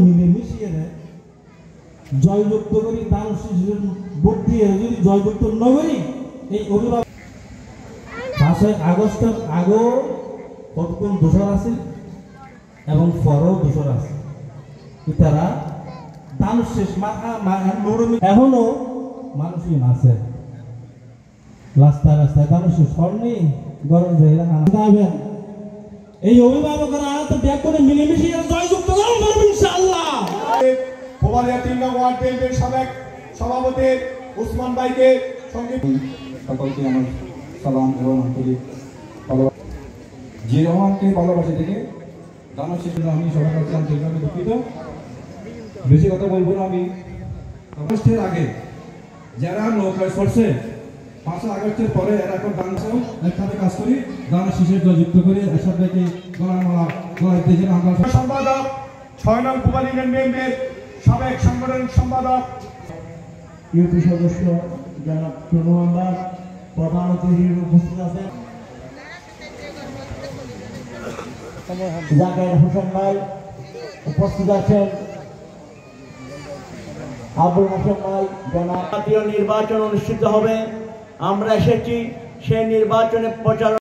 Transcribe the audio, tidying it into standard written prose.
মিলেমিশিয়ে জয়যুক্ত করি দান শিশুর ভোট দিয়ে যদি জয়যুক্ত ন করি এই অভিভাবক 5 আগস্টের আগেও কতক্ষণ দোষর আছে এবং পরেও দোষর আছে তারা দান শেষ এখনো মানুষই আছে রাস্তায় রাস্তায় দান শেষ হয়নি গরম যাবেন এই অভিভাবকরা তো ব্যাগ করে মিলেমিশে জয়যুক্ত করবেন ইনশাআল্লাহ। ভোপালিয়া 3 নং ওয়ার্ড বিএনপির সাবেক সভাপতি ওসমান ভাইকে সঙ্গে সকলকে আমার সালাম এবং আন্তরিক ভালোবাসা। যে রহমানকে ভালোবাসে থেকে দানের শেষে আমি সবার কাছে আন্তরিকভাবে দুঃখিত। বেশি কথা বলবো না। আমি আগস্টের আগে যারা নৌকায় চড়ছে 5 আগস্টের পরে এরা এখন একসাথে কাজ করি দানের শেষে যুক্ত করে একসাথে গলামালা গলাইতে যেন আমরা সম্পাদক 6 নং ভোপালী ইউনিয়ন বিএনপির সাবেক সাংগঠনিক সম্পাদক ইউপি সদস্য জনাব প্রণব প্রধান অতিথি উপস্থিত আছেন জাকির হোসেন ভাই উপস্থিত আছেন আবুল হাসান ভাই জনাব। জাতীয় নির্বাচন অনুষ্ঠিত হবে, আমরা এসেছি সেই নির্বাচনে প্রচার